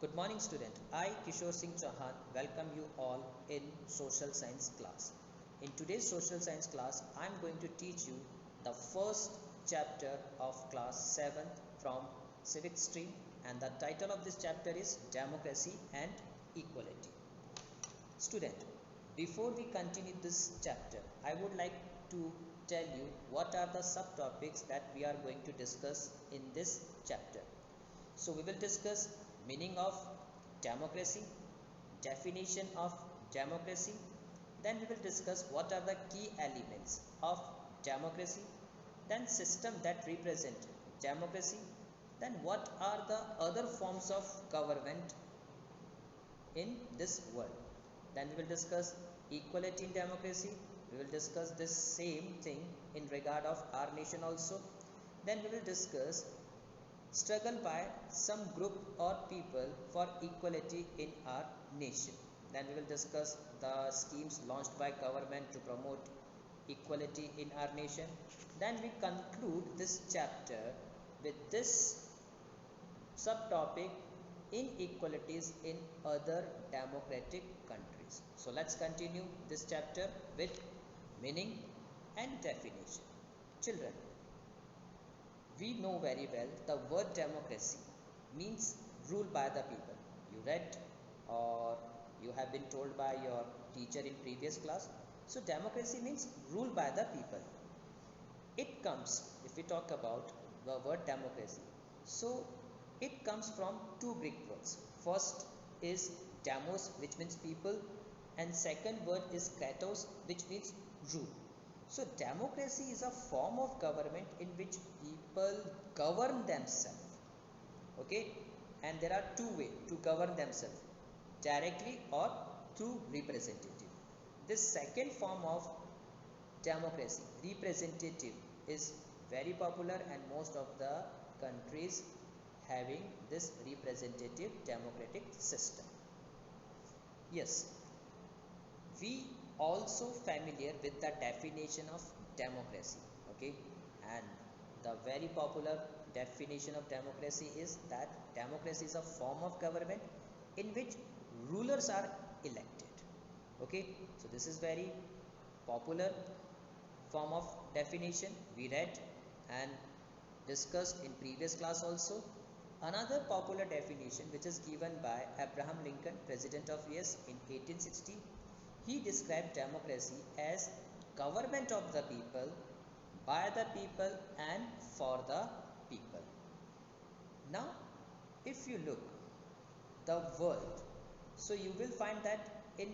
Good morning student. I Kishore Singh Chauhan welcome you all in social science class. In today's social science class I am going to teach you the first chapter of class 7th from civic stream, and the title of this chapter is Democracy and Equality. Student, before we continue this chapter, I would like to tell you what are the subtopics that we are going to discuss in this chapter. So we will discuss meaning of democracy, definition of democracy, then we will discuss what are the key elements of democracy, then system that represent democracy, then what are the other forms of government in this world. Then we will discuss equality in democracy. We will discuss this same thing in regard of our nation also. Then we will discuss struggle by some group or people for equality in our nation. Then we will discuss the schemes launched by government to promote equality in our nation. Then we conclude this chapter with this subtopic, inequalities in other democratic countries. So let's continue this chapter with meaning and definition. Children, we know very well the word democracy means rule by the people. You read or you have been told by your teacher in previous class. So democracy means rule by the people. It comes, if we talk about the word democracy, so it comes from two Greek words. First is demos, which means people, and second word is kratos, which means rule. So democracy is a form of government in which people govern themselves. Okay, and there are two ways to govern themselves, directly or through representative. This second form of democracy, representative, is very popular, and most of the countries having this representative democratic system. Yes, we also familiar with the definition of democracy. Okay, and the very popular definition of democracy is that democracy is a form of government in which rulers are elected. Okay, so this is very popular form of definition we read and discussed in previous class also. Another popular definition which is given by Abraham Lincoln, President of US in 1860, he described democracy as government of the people, by the people and for the people. Now if you look the world, so you will find that in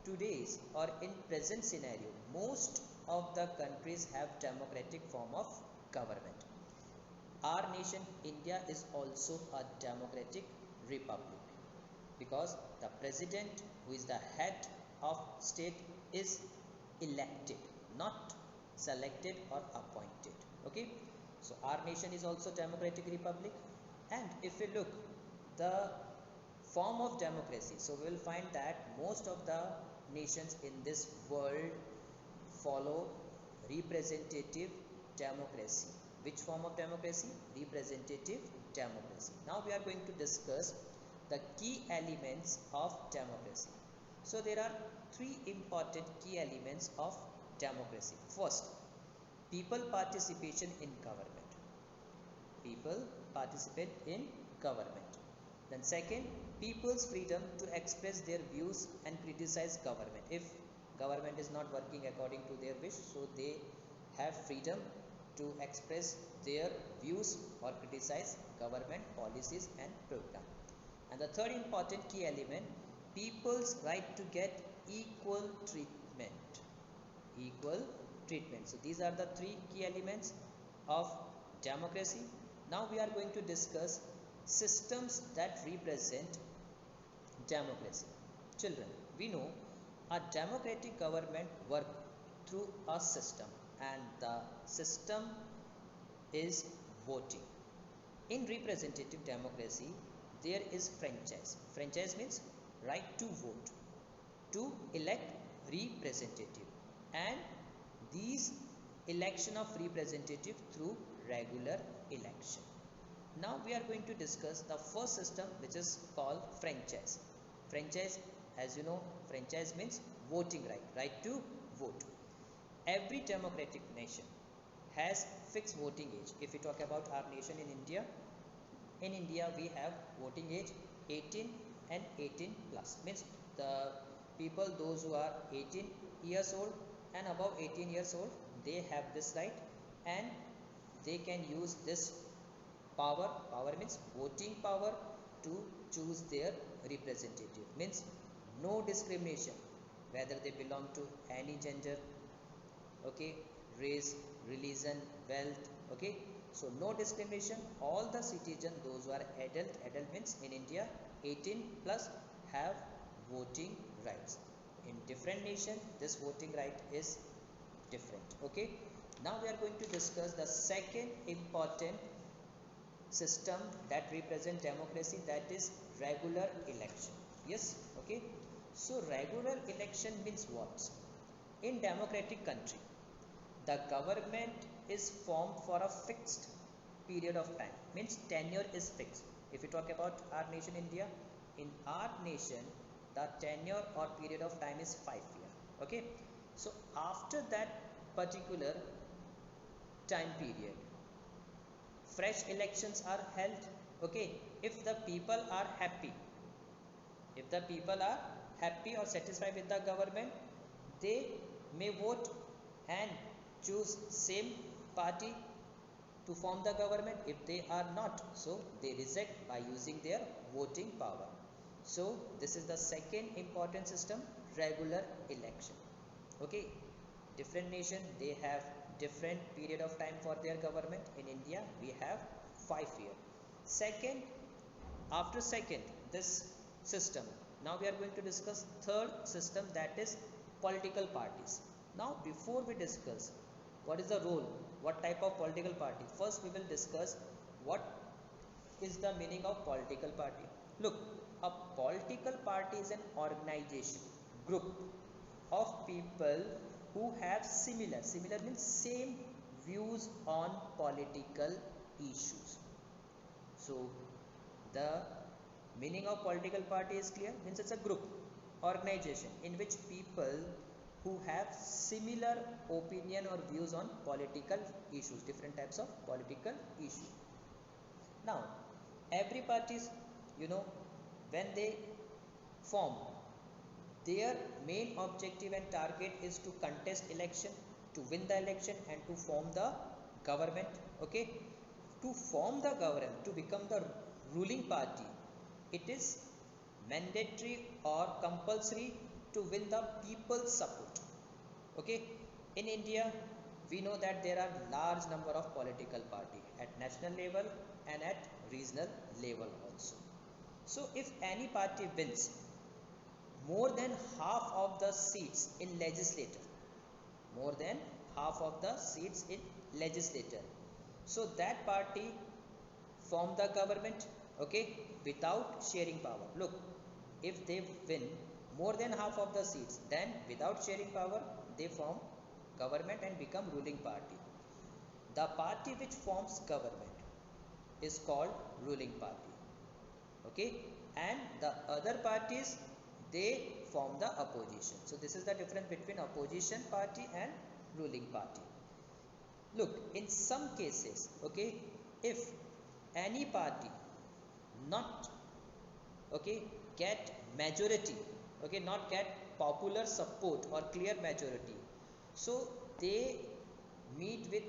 today's or in present scenario most of the countries have democratic form of government. Our nation India is also a democratic republic because the president, who is the head of state, is elected, not selected or appointed. Okay, so our nation is also democratic republic. And if we look the form of democracy, so we will find that most of the nations in this world follow representative democracy. Which form of democracy? Representative democracy. Now we are going to discuss the key elements of democracy. So there are three important key elements of democracy. First, people participation in government. People participate in government. Then second, people's freedom to express their views and criticize government. If government is not working according to their wish, so they have freedom to express their views or criticize government policies and program. And the third important key element, people's right to get equal treatment. Equal treatment. So these are the three key elements of democracy. Now we are going to discuss systems that represent democracy. Children, we know a democratic government work through a system, and the system is voting. In representative democracy there is franchise. Franchise means right to vote, to elect representative, and these election of representative through regular election. Now we are going to discuss the first system, which is called franchise. Franchise, as you know, franchise means voting right, right to vote. Every democratic nation has fixed voting age. If we talk about our nation in India we have voting age 18 and 18 plus. Means the people, those who are 18 years old and above 18 years old, they have this right and they can use this power. Power means voting power to choose their representative. Means no discrimination whether they belong to any gender, okay, race, religion, wealth, okay. So no discrimination. All the citizens, those who are adult means in India 18 plus, have voting rights. In different nation this voting right is different, okay. Now we are going to discuss the second important system that represent democracy, that is regular election. Yes, okay. So regular election means what? In democratic country, the government is formed for a fixed period of time. Means tenure is fixed. If we talk about our nation India, in our nation the tenure or period of time is 5 years, okay. So after that particular time period, fresh elections are held, okay. If the people are happy, if the people are happy or satisfied with the government, they may vote and choose same party to form the government. If they are not, so they reject by using their voting power. So this is the second important system, regular election, okay. Different nation, they have different period of time for their government. In India we have 5 years. Second, after second this system, now we are going to discuss third system, that is political parties. Now before we discuss what is the role, what type of political party, first we will discuss what is the meaning of political party. Look, a political party is an organization, group of people who have similar means same views on political issues. So the meaning of political party is clear. Means it's a group, organization in which people who have similar opinion or views on political issues, different types of political issues. Now every parties, you know, when they form, their main objective and target is to contest election, to win the election and to form the government, okay. To form the government, to become the ruling party, it is mandatory or compulsory to win the people's support, okay. In India we know that there are large number of political party at national level and at regional level also. So if any party wins more than half of the seats in legislature, more than half of the seats in legislature, so that party form the government, okay, without sharing power. Look, if they win more than half of the seats, then without sharing power they form government and become ruling party. The party which forms government is called ruling party, okay, and the other parties, they form the opposition. So this is the difference between opposition party and ruling party. Look, in some cases, okay, if any party not, okay, get majority, okay, not get popular support or clear majority, so they meet with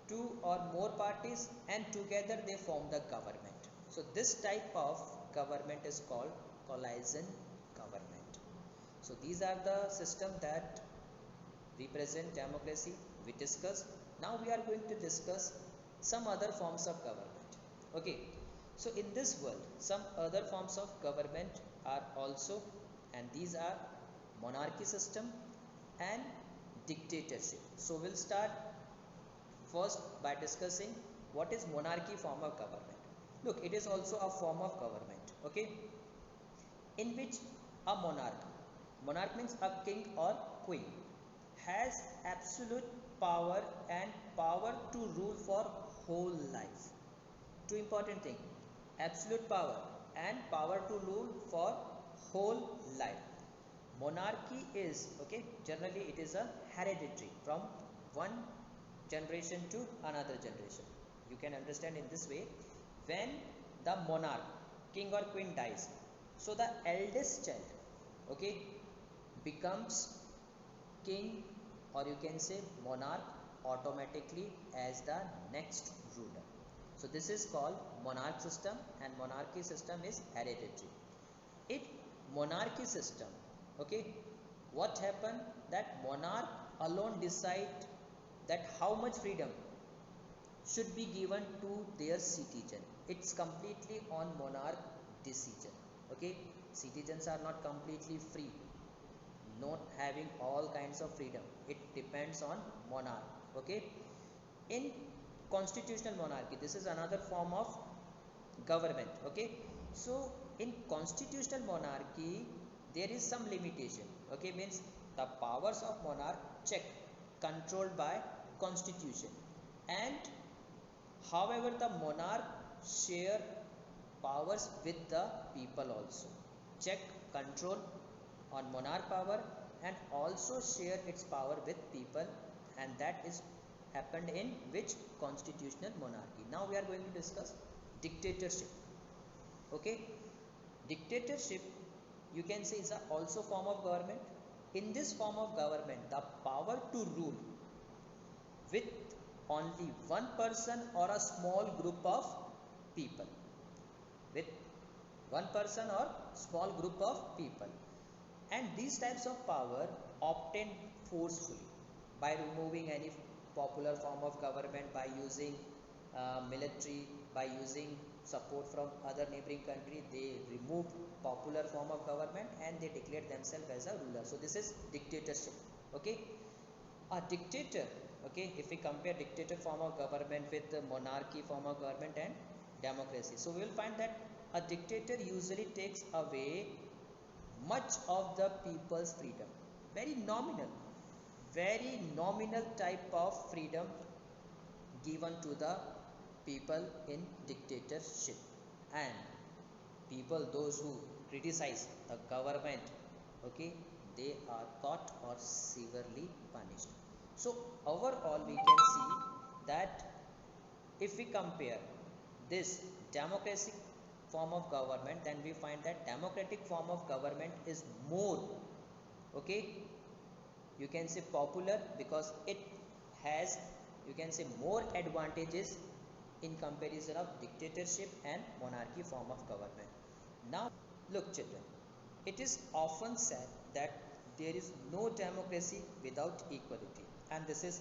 two or more parties and together they form the government. So this type of government is called coalition government. So these are the system that represent democracy we discussed. Now we are going to discuss some other forms of government, okay. So in this world some other forms of government are also, and these are monarchy system and dictatorship. So we'll start first by discussing what is monarchy form of government. Look, it is also a form of government, okay, in which a monarch means a king or queen, has absolute power and power to rule for whole life, two important thing, absolute power and power to rule for whole life. Monarchy is, okay, generally it is a hereditary from one generation to another generation. You can understand in this way, when the monarch, king or queen dies, so the eldest child, okay, becomes king, or you can say monarch automatically as the next ruler. So this is called monarch system, and monarchy system is hereditary. In monarchy system, okay, what happened, that monarch alone decide that how much freedom should be given to their citizen. It's completely on monarch decision. Okay, citizens are not completely free, not having all kinds of freedom. It depends on monarch. Okay, in constitutional monarchy, this is another form of government. Okay, so in constitutional monarchy there is some limitation. Okay, means the powers of monarch check controlled by constitution, and however the monarch share powers with the people also. Check control on monarch power and also share its power with people, and that is happened in which constitutional monarchy. Now we are going to discuss dictatorship. Okay, dictatorship, you can say, is a also form of government. In this form of government, the power to rule with only one person or a small group of people, with one person or small group of people, and these types of power obtained forcefully by removing any popular form of government, by using military, by using support from other neighboring country. They removed popular form of government and they declared themselves as a ruler. So this is dictatorship. Okay, a dictator, okay, if we compare dictator form of government with the monarchy form of government and democracy, so we will find that a dictator usually takes away much of the people's freedom. Very nominal, very nominal type of freedom given to the people in dictatorship, and people, those who criticize the government, okay, they are caught or severely punished. So overall we can see that if we compare this democratic form of government, then we find that democratic form of government is more, okay, you can say popular, because it has, you can say, more advantages in comparison of dictatorship and monarchy form of government. Now look children, it is often said that there is no democracy without equality, and this is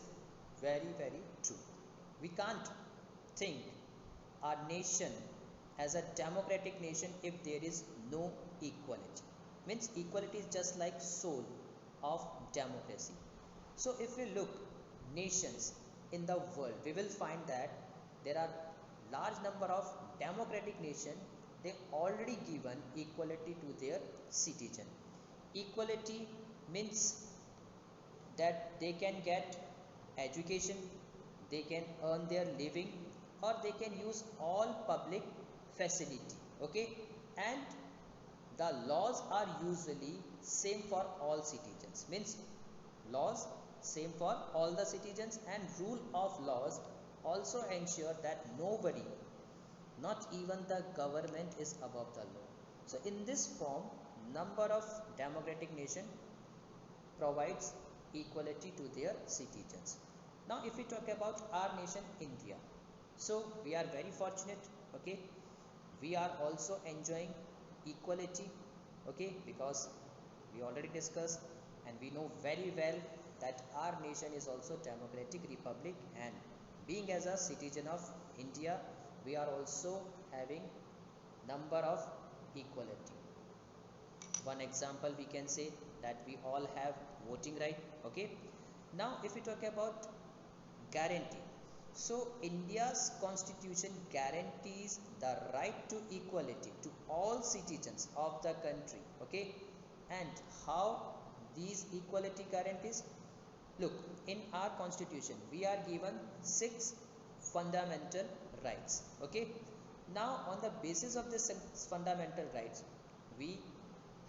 very very true. We can't think our nation as a democratic nation if there is no equality. Means equality is just like soul of democracy. So if we look nations in the world, we will find that there are large number of democratic nation, they already given equality to their citizen. Equality means that they can get education, they can earn their living, or they can use all public facility. Okay, and the laws are usually same for all citizens. Means laws same for all the citizens, and rule of laws also ensure that nobody, not even the government, is above the law. So in this form, number of democratic nation provides equality to their citizens. Now if we talk about our nation India, so we are very fortunate. Okay, we are also enjoying equality. Okay, because we already discussed and we know very well that our nation is also democratic republic, and being as a citizen of India, we are also having number of equality. One example we can say that we all have voting right. Okay, now if we talk about guarantee, so India's constitution guarantees the right to equality to all citizens of the country. Okay, and how these equality guarantees? Look, in our constitution we are given 6 fundamental rights. Okay, Now, on the basis of this fundamental rights, we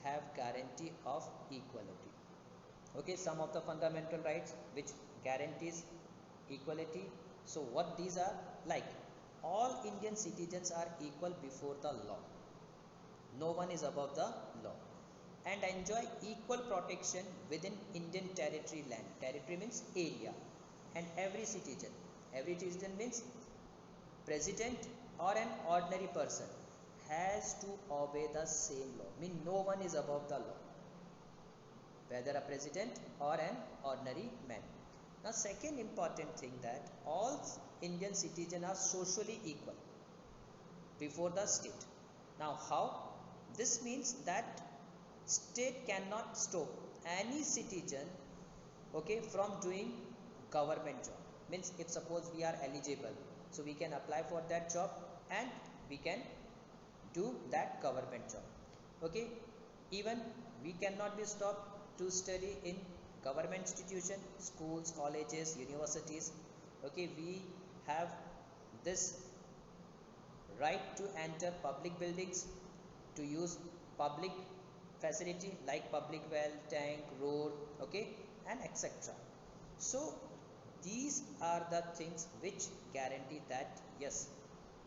have guarantee of equality. Okay, some of the fundamental rights which guarantees equality. So what these are? Like, all Indian citizens are equal before the law. No one is above the law, and enjoy equal protection within Indian territory land. Territory means area. And every citizen means president or an ordinary person has to obey the same law. Mean no one is above the law, whether a president or an ordinary man. Now, second important thing, that all Indian citizens are socially equal before the state. Now, how? This means that state cannot stop any citizen, okay, from doing government job. Means if suppose we are eligible, so we can apply for that job and we can do that government job. Okay, even we cannot be stopped to study in government institution, schools, colleges, universities. Okay, we have this right to enter public buildings, to use public facility like public well, tank, road, okay, and etc. So these are the things which guarantee that yes,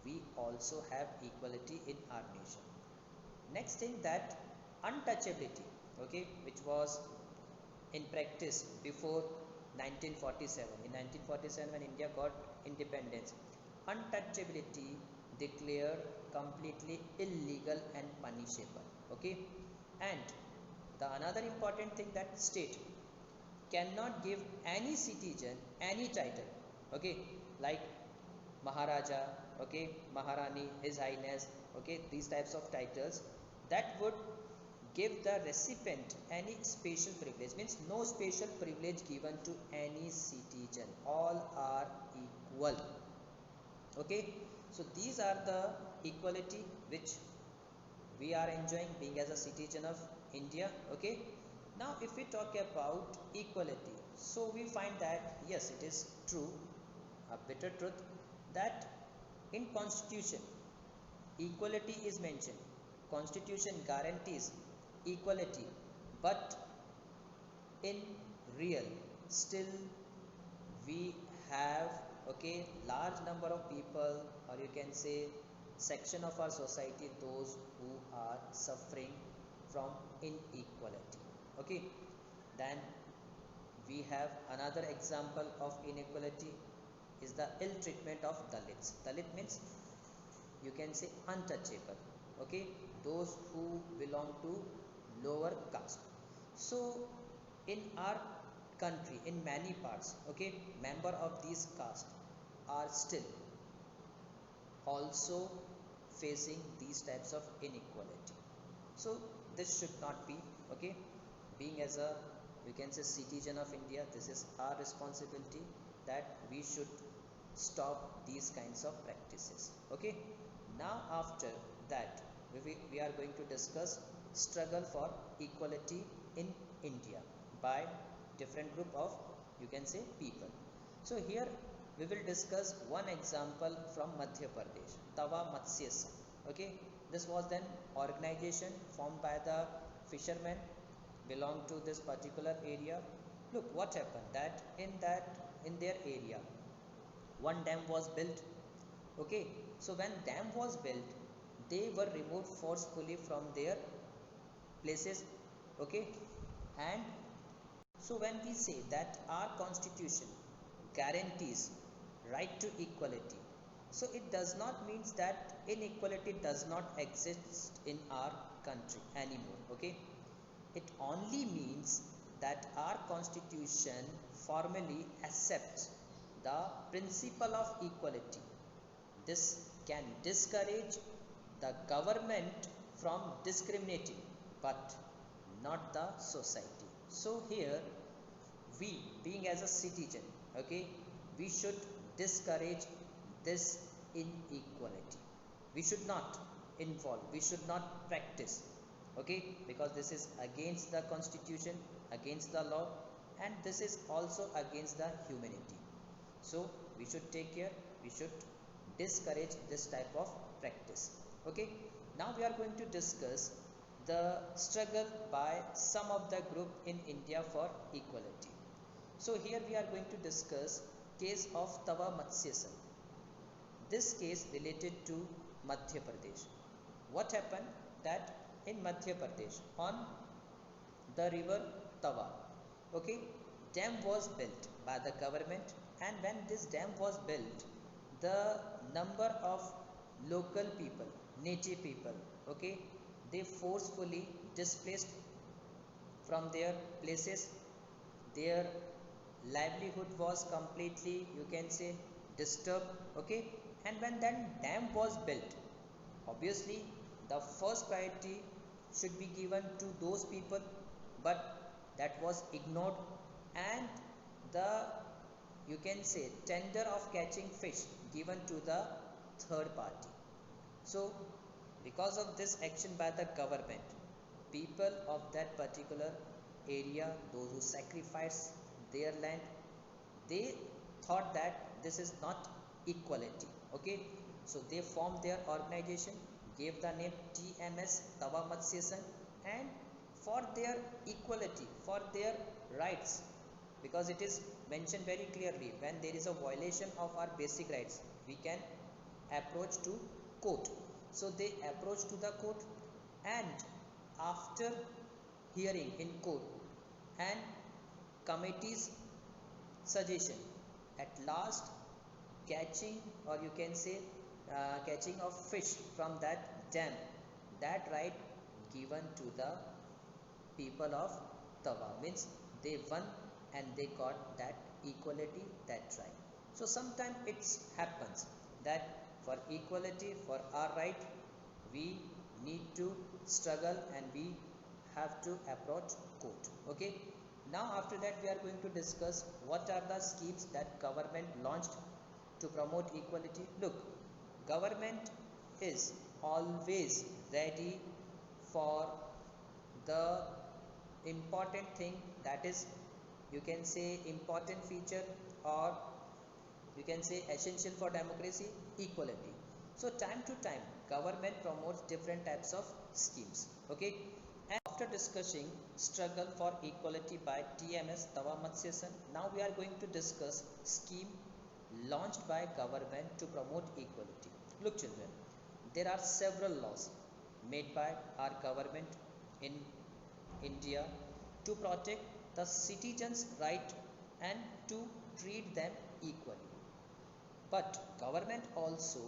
we also have equality in our nation. Next thing, that untouchability, okay, which was in practice before 1947. In 1947, when India got independence, untouchability declared completely illegal and punishable. Okay, and the another important thing, that state cannot give any citizen any title, okay, like Maharaja, okay, Maharani, His Highness, okay, these types of titles that would give the recipient any special privilege. Means no special privilege given to any citizen, all are equal. Okay, so these are the equality which we are enjoying being as a citizen of India. Okay, now if we talk about equality, so we find that yes, it is true, a bitter truth, that in constitution equality is mentioned. Constitution guarantees equality, but in real still we have, okay, large number of people, or you can say section of our society, those who are suffering from inequality. Okay, then we have another example of inequality is the ill treatment of Dalits. Dalit means, you can say, untouchable, okay, those who belong to lower caste. So in our country, in many parts, okay, member of these caste are still also facing these types of inequality. So this should not be, okay, being as a, we can say, citizen of India, this is our responsibility, that we should stop these kinds of practices. Okay, now after that we are going to discuss struggle for equality in India by different group of, you can say, people. So here we will discuss one example from Madhya Pradesh, Tawa Matsya Sangh. Okay, this was then organization formed by the fishermen belong to this particular area. Look what happened, that in their area one dam was built. Okay, so when dam was built, they were removed forcefully from their places. Okay, and so when we say that our constitution guarantees right to equality, so it does not mean that inequality does not exist in our country anymore. Okay, it only means that our constitution formally accepts the principle of equality. This can discourage the government from discriminating, but not the society. So here we, being as a citizen, okay, we should discourage this inequality. We should not involve, we should not practice, okay, because this is against the constitution, against the law, and this is also against the humanity. So we should take care, we should discourage this type of practice. Okay, now we are going to discuss the struggle by some of the group in India for equality. So here we are going to discuss case of Tawa Matsya Sangh. This case related to Madhya Pradesh. What happened that in Madhya Pradesh on the river Tawa, okay, dam was built by the government, and when this dam was built, the number of local people, native people, okay, they forcefully displaced from their places. Their livelihood was completely, you can say, disturbed. Okay, and when that dam was built, obviously the first priority should be given to those people, but that was ignored, and the, you can say, tender of catching fish given to the third party. So because of this action by the government, people of that particular area, those who sacrifice their land, they thought that this is not equality. Okay, so they formed their organization, gave the name TMS, Tawa Matsya Sangh, and for their equality, for their rights, because it is mentioned very clearly, when there is a violation of our basic rights, we can approach to court. So they approached to the court, and after hearing in court and committee's suggestion, at last catching, or you can say, catching of fish from that dam, that right given to the people of Tawa, means they won and they got that equality, that right. So sometimes it happens that for equality, for our right, we need to struggle and we have to approach court. Okay, now after that we are going to discuss what are the schemes that government launched to promote equality. Look, government is always ready for the important thing, that is, you can say, important feature, or you can say essential for democracy, equality. So time to time government promotes different types of schemes. Okay, and after discussing struggle for equality by TMS, Tawa Matsya Sangh, now we are going to discuss scheme launched by government to promote equality. Look children, there are several laws made by our government in India to protect the citizens' right and to treat them equally. But government also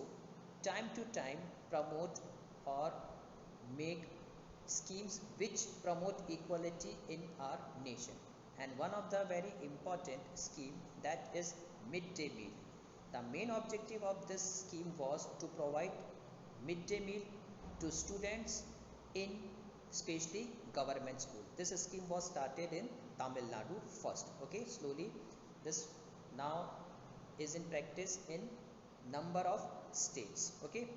time to time promote or make schemes which promote equality in our nation. And one of the very important scheme, that is midday meal. The main objective of this scheme was to provide midday meal to students in especially government school. This scheme was started in Tamil Nadu first. Okay, slowly this now is in practice in number of states. Okay,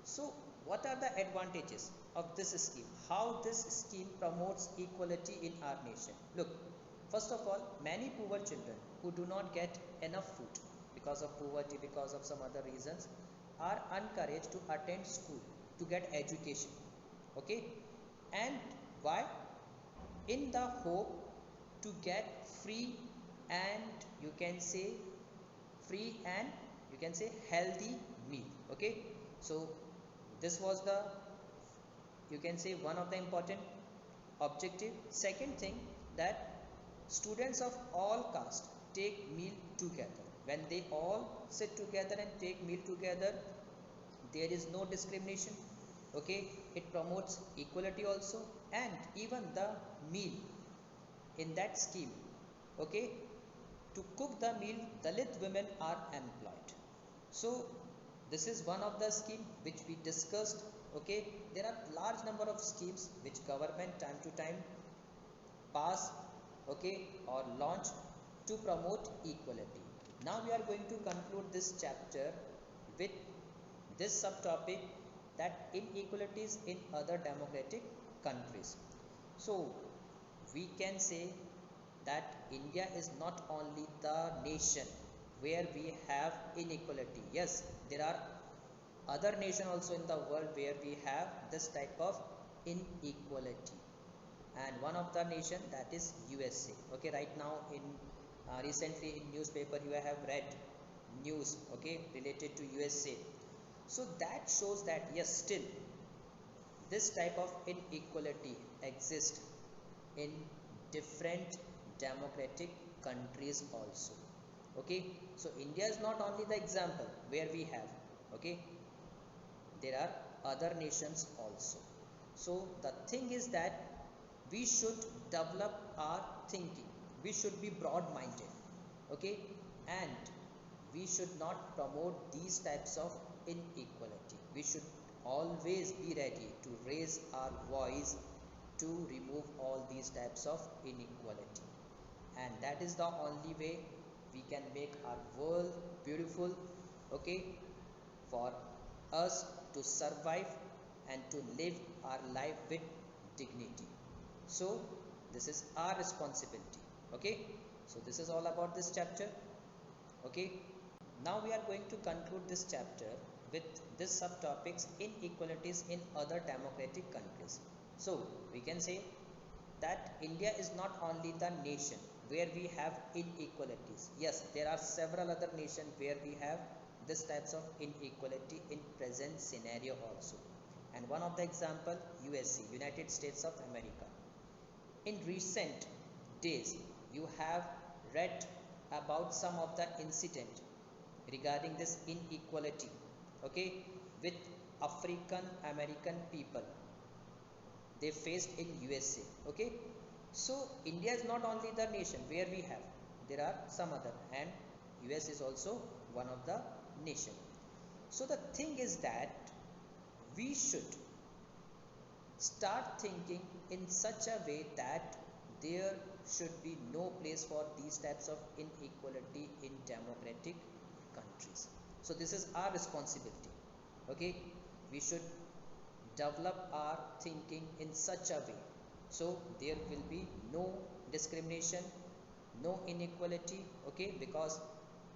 so what are the advantages of this scheme? How this scheme promotes equality in our nation? Look, first of all, many poor children who do not get enough food because of poverty, because of some other reasons, are encouraged to attend school to get education. Okay, and why? In the hope to get free and you can say healthy meal. Okay, so this was the, you can say, one of the important objective. Second thing, that students of all caste take meal together. When they all sit together and take meal together, there is no discrimination. Okay, it promotes equality also, and even the meal in that scheme, okay, to cook the meal, Dalit women are employed. So this is one of the scheme which we discussed. Okay, there are large number of schemes which government time to time pass, okay, or launch to promote equality. Now we are going to conclude this chapter with this subtopic, that inequalities in other democratic countries. So we can say that India is not only the nation where we have inequality. Yes, there are other nation also in the world where we have this type of inequality, and one of the nation that is USA. Okay, right now in recently in newspaper you have read news, okay, related to USA. So that shows that yes, still this type of inequality exists in different democratic countries also. Okay, so India is not only the example where we have, okay, there are other nations also. So the thing is that we should develop our thinking, we should be broad minded, okay, and we should not promote these types of inequality. We should always be ready to raise our voice to remove all these types of inequality, and that is the only way we can make our world beautiful, okay, for us to survive and to live our life with dignity. So this is our responsibility. Okay, so this is all about this chapter. Okay, now we are going to conclude this chapter with this subtopics inequalities in other democratic countries. So we can say that India is not only the nation where we have inequalities. Yes, there are several other nations where we have this types of inequality in present scenario also. And one of the example, USA, United States of America. In recent days, you have read about some of the incident regarding this inequality, okay, with African American people they faced in USA. Okay, so India is not only the nation where we have, there are some other, and US is also one of the nation. So the thing is that we should start thinking in such a way that there should be no place for these types of inequality in democratic countries. So this is our responsibility. Okay, we should develop our thinking in such a way so there will be no discrimination, no inequality. Okay, because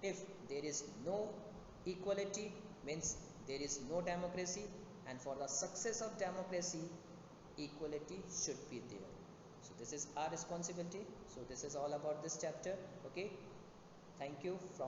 if there is no equality means there is no democracy, and for the success of democracy equality should be there. So this is our responsibility. So this is all about this chapter. Okay, thank you from